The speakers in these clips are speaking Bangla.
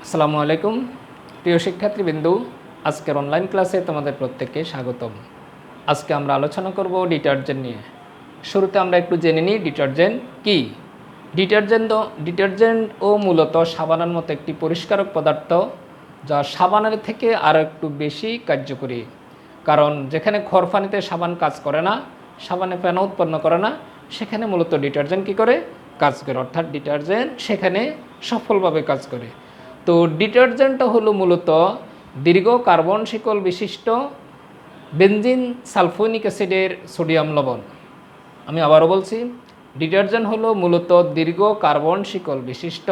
আসসালামু আলাইকুম প্রিয় শিক্ষার্থীবৃন্দু, আজকের অনলাইন ক্লাসে তোমাদের প্রত্যেককে স্বাগতম। আজকে আমরা আলোচনা করব ডিটারজেন্ট নিয়ে। শুরুতে আমরা একটু জেনে নিই ডিটারজেন্ট কী। ডিটারজেন্টও মূলত সাবানের মতো একটি পরিষ্কারক পদার্থ, যা সাবানের থেকে আরও একটু বেশি কার্যকরী। কারণ যেখানে খড়ফানিতে সাবান কাজ করে না, সাবানে ফেনা উৎপন্ন করে না, সেখানে মূলত ডিটারজেন্ট কী করে কাজ করে, অর্থাৎ ডিটারজেন্ট সেখানে সফলভাবে কাজ করে। তো ডিটারজেন্টটা হলো মূলত দীর্ঘ কার্বন শিকল বিশিষ্ট বেনজিন সালফোনিক অ্যাসিডের সোডিয়াম লবণ। আমি আবারও বলছি, ডিটারজেন্ট হলো মূলত দীর্ঘ কার্বন শিকল বিশিষ্ট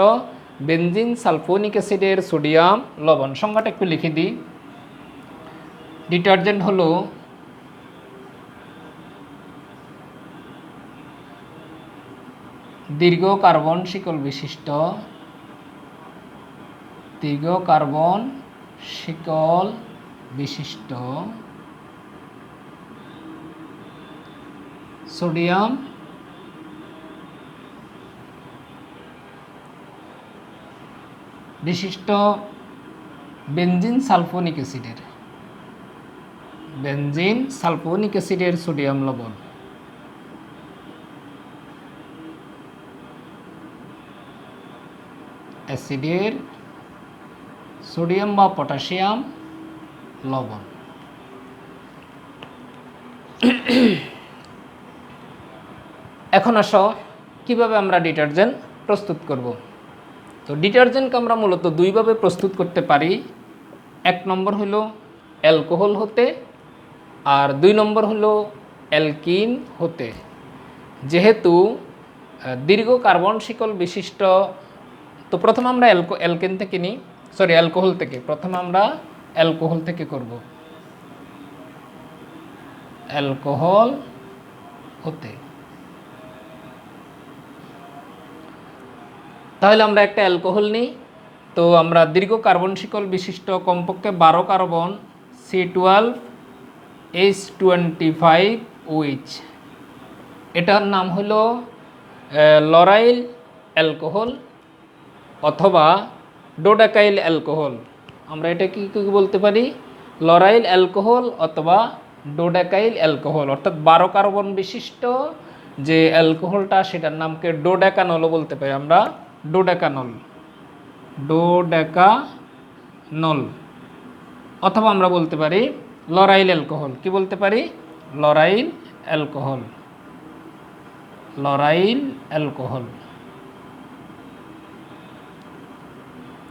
বেনজিন সালফোনিক অ্যাসিডের সোডিয়াম লবণ। সংজ্ঞাটা একটু লিখে দিই। ডিটারজেন্ট হলো দীর্ঘ কার্বন শিকল বিশিষ্ট সোডিয়াম বিশিষ্ট বেনজিন সালফোনিক অ্যাসিডের সোডিয়াম লবণ। অ্যাসিডের সোডিয়াম বা পটাশিয়াম লবণ। এখন আসো কিভাবে আমরা ডিটারজেন্ট প্রস্তুত করব। তো ডিটারজেন্টকে আমরা মূলত দুইভাবে প্রস্তুত করতে পারি। এক নম্বর হলো অ্যালকোহল হতে, আর দুই নম্বর হলো অ্যালকিন হতে। যেহেতু দীর্ঘ কার্বন শিকল বিশিষ্ট, তো প্রথমে আমরা অ্যালকোহল থেকে প্রথমে আমরা অ্যালকোহল থেকে করব। অ্যালকোহল হতে, তাহলে আমরা একটা অ্যালকোহল নিই। তো আমরা দীর্ঘ কার্বন শিকল বিশিষ্ট কমপক্ষে 12 কার্বন C12H25OH, এটার নাম হলো লরাইল অ্যালকোহল অথবা ডোডাকাইল অ্যালকোহল। আমরা এটা কি বলতে পারি? লরাইল অ্যালকোহল অথবা ডোডাকাইল অ্যালকোহল, অর্থাৎ 12 কার্বন বিশিষ্ট যে অ্যালকোহলটা সেটার নামকে ডোডাকানলও বলতে পারি আমরা। ডোডাকানল অথবা আমরা বলতে পারি লরাইল অ্যালকোহল। কি বলতে পারি? Lauryl alcohol.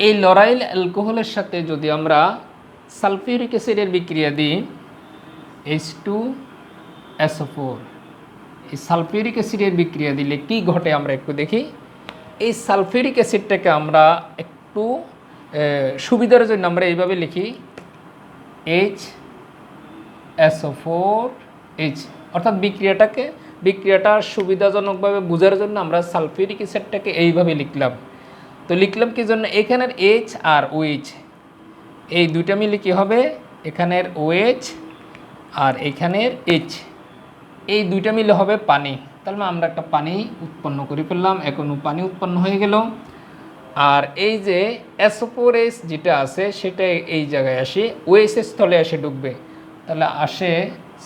এই লরাইল অ্যালকোহলের সাথে যদি আমরা সালফিউরিক অ্যাসিডের বিক্রিয়া দিই H2SO4, এই সালফিউরিক অ্যাসিডের বিক্রিয়া দিলে কি ঘটে আমরা একটু দেখি। এই সালফিউরিক অ্যাসিডটাকে আমরা একটু সুবিধার জন্য আমরা এইভাবে লিখি HSO4H, অর্থাৎ বিক্রিয়াটা সুবিধাজনকভাবে বোঝার জন্য আমরা সালফিউরিক অ্যাসিডটাকে এইভাবে লিখলাম। তো লিখলাম কি জন্য? এখানের H আর OH এই দুইটা মিলে কী হবে? এখানের OH আর এখানের H এই দুইটা মিলে হবে পানি। তাহলে আমরা একটা পানি উৎপন্ন করে ফেললাম। এখনও পানি উৎপন্ন হয়ে গেল। আর এই যে SO4H যেটা আছে সেটা এই জায়গায় আসে, OH স্থলে এসে ঢুকবে। তাহলে আসে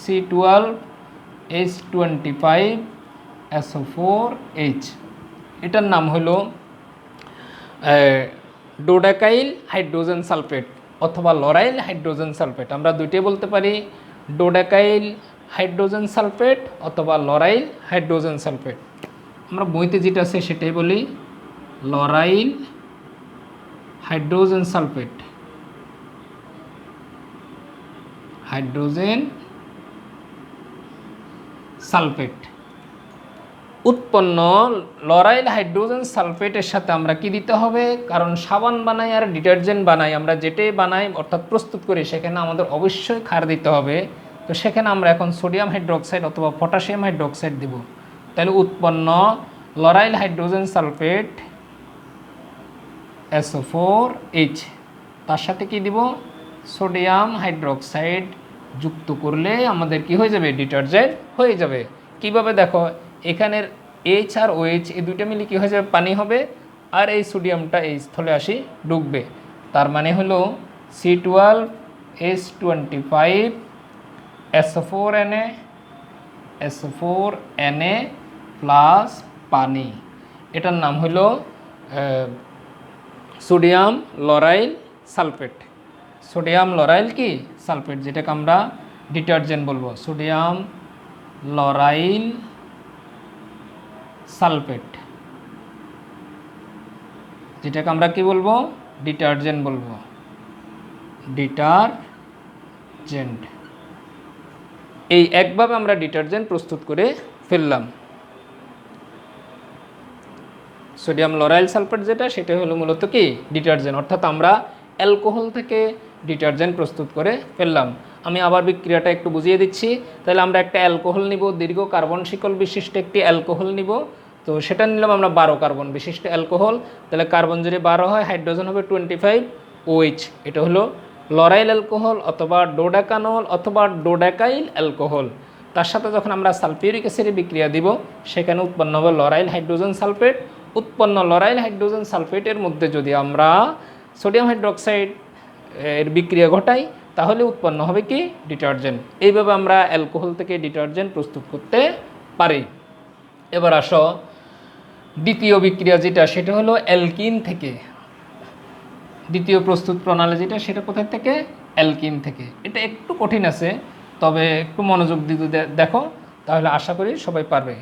C12H25SO4H, এটার নাম হলো ডোডাকাইল হাইড্রোজেন সালফেট অথবা লরাইল হাইড্রোজেন সালফেট। আমরা দুইটাই বলতে পারি, ডোডাকাইল হাইড্রোজেন সালফেট অথবা লরাইল হাইড্রোজেন সালফেট। আমরা বইতে যেটা আছে সেটাই বলি লরাইল হাইড্রোজেন সালফেট। উৎপন্ন লরাইল হাইড্রোজেন সালফেটের সাথে আমরা কি দিতে হবে? কারণ সাবান বানাই আর ডিটারজেন্ট বানাই, আমরা যেটাই বানাই অর্থাৎ প্রস্তুত করি সেখানে আমাদের অবশ্যই ক্ষার দিতে হবে। তো সেখানে আমরা এখন সোডিয়াম হাইড্রোক্সাইড অথবা পটাশিয়াম হাইড্রোক্সাইড দেব। তাহলে উৎপন্ন লরাইল হাইড্রোজেন সালফেট SO4H, তার সাথে কি দিব? সোডিয়াম হাইড্রোক্সাইড যুক্ত করলে আমাদের কি হয়ে যাবে? ডিটারজেন্ট হয়ে যাবে। কিভাবে দেখো, এখানের H আর OH এই দুইটা মিলে কী হয়ে যাবে? পানি হবে। আর এই সোডিয়ামটা এই স্থলে আসি ঢুকবে। তার মানে হলো C12H25 SO4Na প্লাস পানি। এটার নাম হলো sodium lauryl sulphate. Sodium lauryl কি সালফেট, যেটাকে আমরা ডিটারজেন্ট বলবো, সোডিয়াম লরাইল সালফেট, যেটাকে আমরা কি বলবো, ডিটারজেন্ট বলবো, ডিটারজেন্ট। এই একভাবে আমরা ডিটারজেন্ট প্রস্তুত করে ফেললাম। সোডিয়াম লরাইল সালফেট যেটা, সেটা হলো মূলত কি ডিটারজেন্ট, অর্থাৎ আমরা অ্যালকোহল থেকে ডিটারজেন্ট প্রস্তুত করে ফেললাম। আমি আবার বিক্রিয়াটা একটু বুঝিয়ে দিচ্ছি। তাহলে আমরা একটা অ্যালকোহল নিব, দীর্ঘ কার্বন শিকল বিশিষ্ট একটি অ্যালকোহল নিব। তো সেটা নিলাম আমরা 12 কার্বন বিশিষ্ট অ্যালকোহল। তাহলে কার্বন যদি 12 হয়, হাইড্রোজেন হবে 25OH। এটা হলো লরাইল অ্যালকোহল অথবা ডোডাকানল অথবা ডোডাকাইল অ্যালকোহল। তার সাথে যখন আমরা সালফিউরিক অ্যাসিডের বিক্রিয়া দিব, সেখানে উৎপন্ন হবে লরাইল হাইড্রোজেন সালফেট। উৎপন্ন লরাইল হাইড্রোজেন সালফেটের মধ্যে যদি আমরা সোডিয়াম হাইড্রোক্সাইড এর বিক্রিয়া ঘটাই, তাহলে উৎপন্ন হবে কি ডিটারজেন্ট। এইভাবে আমরা অ্যালকোহল থেকে ডিটারজেন্ট প্রস্তুত করতে পারি। এবার আসো দ্বিতীয় বিক্রিয়া যেটা, সেটা হলো অ্যালকিন থেকে। দ্বিতীয় প্রস্তুত প্রণালী যেটা, সেটা কোথায় থেকে, অ্যালকিন থেকে। এটা একটু কঠিন আছে, তবে একটু মনোযোগ দিতে দেখো, তাহলে আশা করি সবাই পারবে।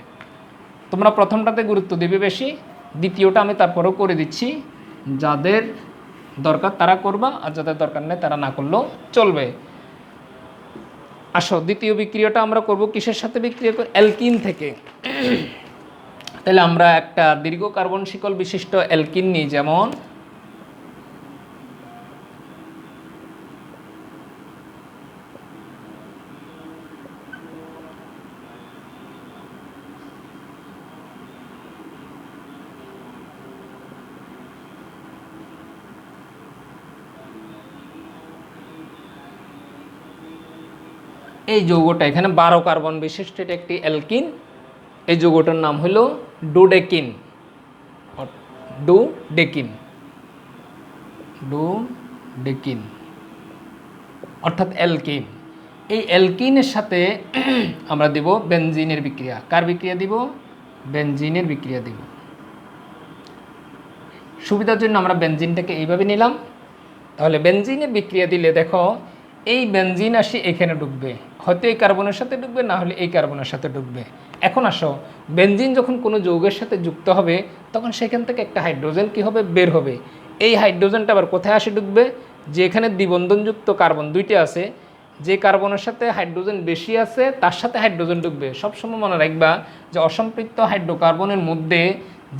তোমরা প্রথমটাতে গুরুত্ব দিবে বেশি, দ্বিতীয়টা আমি তারপরেও করে দিচ্ছি। যাদের দরকার তারা করবা, আর যাদের দরকার নেই তারা না করলেও চলবে। আসো দ্বিতীয় বিক্রিয়াটা আমরা করব কিসের সাথে বিক্রিয়া করি, অ্যালকিন থেকে। তাহলে আমরা একটা দীর্ঘ কার্বন শিকল বিশিষ্ট অ্যালকিন নিই, যেমন এই যৌগটা এখানে 12 কার্বন বিশিষ্ট একটি অ্যালকিন। এই যৌগটার নাম হলো ডোডেকিন। ডোডেকিন অর্থাৎ অ্যালকিন। এই অ্যালকিনের সাথে আমরা দেব বেনজিনের বিক্রিয়া। কার বিক্রিয়া দিব, বেনজিনের বিক্রিয়া দিব। সুবিধার জন্য আমরা বেনজিনটাকে এইভাবে নিলাম। তাহলে বেনজিনের বিক্রিয়া দিলে দেখো, এই বেনজিন আসি এখানে ঢুকবে, হয়তো এই কার্বনের সাথে ঢুকবে, না হলে এই কার্বনের সাথে ঢুকবে। এখন আসো, বেনজিন যখন কোনো যৌগের সাথে যুক্ত হবে, তখন সেখান থেকে একটা হাইড্রোজেন কি হবে, বের হবে। এই হাইড্রোজেনটা আবার কোথায় আসে ঢুকবে, যে এখানে দ্বিবন্ধনযুক্ত কার্বন দুইটা আছে, যে কার্বনের সাথে হাইড্রোজেন বেশি আছে তার সাথে হাইড্রোজেন ঢুকবে। সবসময় মনে রাখবা যে অসম্পৃক্ত হাইড্রোকার্বনের মধ্যে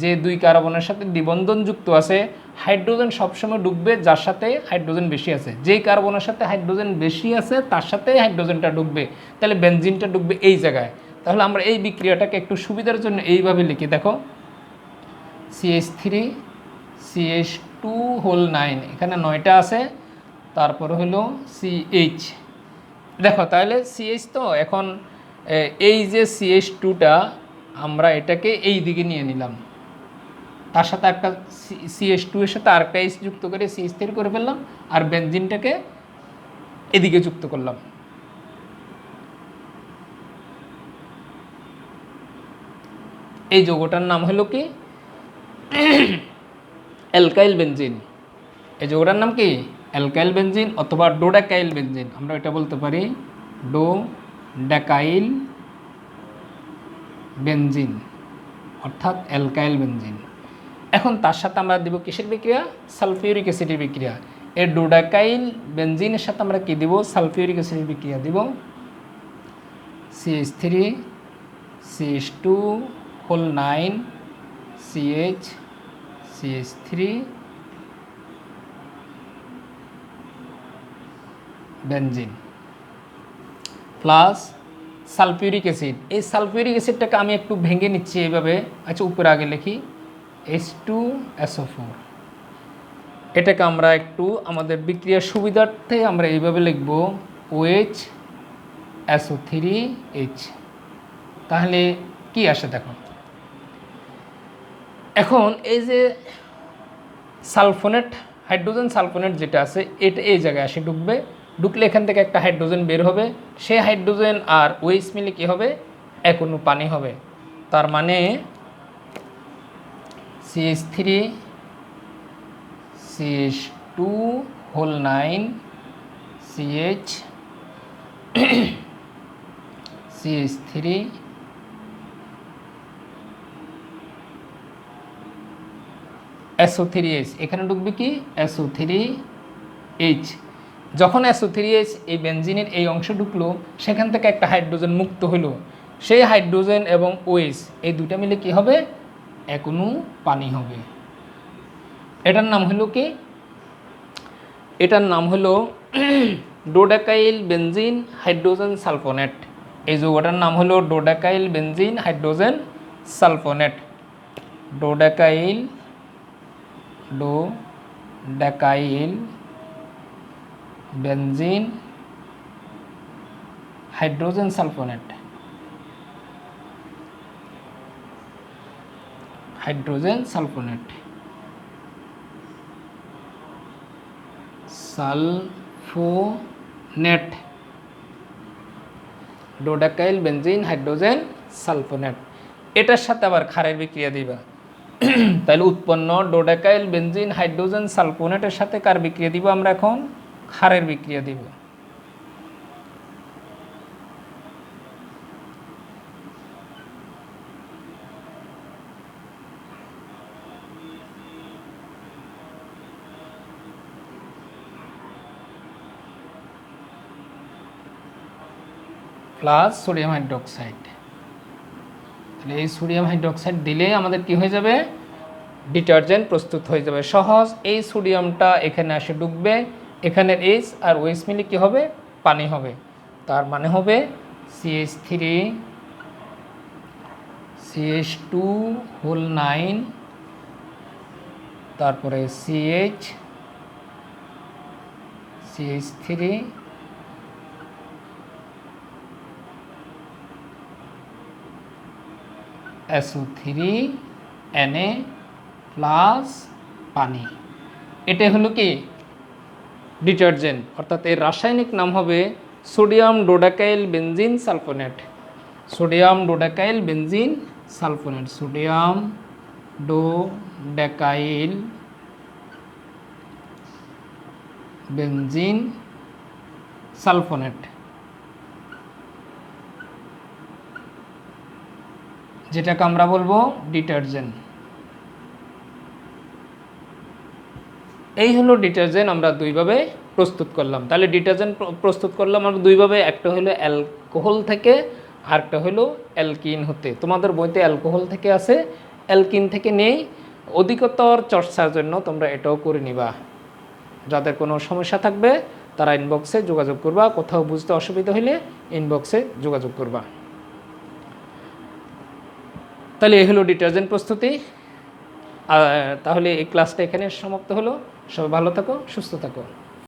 যে দুই কার্বনের সাথে দ্বিবন্ধন যুক্ত আছে, হাইড্রোজেন সবসময় ঢুকবে যার সাথে হাইড্রোজেন বেশি আছে। যেই কার্বনের সাথে হাইড্রোজেন বেশি আছে তার সাথে হাইড্রোজেনটা ঢুকবে, তাহলে বেনজিনটা ঢুকবে এই জায়গায়। তাহলে আমরা এই বিক্রিয়াটাকে একটু সুবিধার জন্য এইভাবে লিখি, দেখো CH3CH2 এখানে 9টা আছে, তারপর হলো CH। দেখো তাহলে CH, তো এখন এই যে CH2টা আমরা এটাকে এই দিকে নিয়ে নিলাম, তার সাথে একটা CH2 এর সাথে আরেকটা H যুক্ত করে CH3 করে ফেললাম, আর বেনজিনটাকে এদিকে যুক্ত করলাম। এই যৌগটার নাম হলো কি, অ্যালকাইল বেনজিন। এই যৌগটার নাম কি, অ্যালকাইল বেনজিন অথবা ডোডাকাইল বেনজিন। আমরা এটা বলতে পারি ডোডাকাইল বেনজিন অর্থাৎ অ্যালকাইল বেনজিন। এখন তার সাথে আমরা দেব কিসের বিক্রিয়া, সালফিউরিক অ্যাসিডের বিক্রিয়া। এই ডোডাকাইল বেনজিনের সাথে আমরা কি দেব, সালফিউরিক অ্যাসিডের বিক্রিয়া দেব। CH3CH2 CH3 benzene plus sulphuric acid. এই সালফিউরিক অ্যাসিডটাকে আমি একটু ভেঙে নিচ্ছি এইভাবে। আচ্ছা, উপরে আগে লিখি H2SO4। এটাকে আমরা একটু আমাদের বিক্রিয়ার সুবিধার্থে আমরা এইভাবে লিখব OHSO3H। তাহলে কি আসে দেখো, এখন এই যে সালফোনেট হাইড্রোজেন সালফোনেট যেটা আছে এটা এই জায়গায় আসে ঢুকবে, ঢুকলে এখান থেকে একটা হাইড্রোজেন বের হবে, সেই হাইড্রোজেন আর ওএইচ মিলে কী হবে, এক অণু পানি হবে। তার মানে CH3 CH2 whole 9 CH CH3 SO3H, এখানে ঢুকবে কি SO3H। যখন SO3H এই বেনজিনের এই অংশ ঢুকলো, সেখান থেকে একটা হাইড্রোজেন মুক্ত হলো, সেই হাইড্রোজেন এবং OH এই দুটা মিলে কি হবে, এক অণু পানি হবে। এটার নাম হলো কি, এটার নাম হলো ডোডাকাইল বেনজিন হাইড্রোজেন সালফোনেট। এই যৌগটার নাম হলো dodecyl benzene hydrogen sulphonate. Dodecyl benzene hydrogen sulphonate. Hydrogen sulphonate dodecyl benzene hydrogen sulphonate. এটার সাথে আবার ক্ষারের বিক্রিয়া দিবা, তাহলে উৎপন্ন ডোডাকাইল বেনজিন হাইড্রোজেন সালফোনেটের সাথে কার বিক্রিয়া দিব, আমরা এখন ক্ষারের বিক্রিয়া দিব। Plus sodium hydroxide. তাহলে এই সোডিয়াম হাইড্রোক্সাইড দিলে আমাদের কি হয়ে যাবে, ডিটারজেন্ট প্রস্তুত হয়ে যাবে সহজ। এই সোডিয়ামটা এখানে আসে ঢুকবে, এখানে H আর OH মিলে কি হবে, পানি হবে। তার মানে হবে CH3 CH2 হোল 9, তারপরে CH3 SO3Na প্লাস পানি। এটা হলো কি ডিটারজেন্ট, অর্থাৎ এর রাসায়নিক নাম হবে sodium dodecyl benzene sulphonate. Sodium dodecyl benzene sulphonate, sodium dodecyl benzene sulphonate, যেটাকে আমরা বলবো ডিটারজেন্ট। এই হলো ডিটারজেন্ট, আমরা দুইভাবে প্রস্তুত করলাম। তাহলে ডিটারজেন্ট প্রস্তুত করলাম আমরা দুইভাবে, একটা হলো অ্যালকোহল থেকে, আরেকটা হলো অ্যালকিন হতে। তোমাদের বইতে অ্যালকোহল থেকে আছে, অ্যালকিন থেকে নেই। অধিকতর চর্চার জন্য তোমরা এটাও করে নিবা। যাদের কোনো সমস্যা থাকবে তারা ইনবক্সে যোগাযোগ করবা, কোথাও বুঝতে অসুবিধা হলে ইনবক্সে যোগাযোগ করবা। তাহলে এই হলো ডিটারজেন্ট প্রস্তুতি। তাহলে এই ক্লাসটা এখানে সমাপ্ত হলো। সবাই ভালো থাকো, সুস্থ থাকো।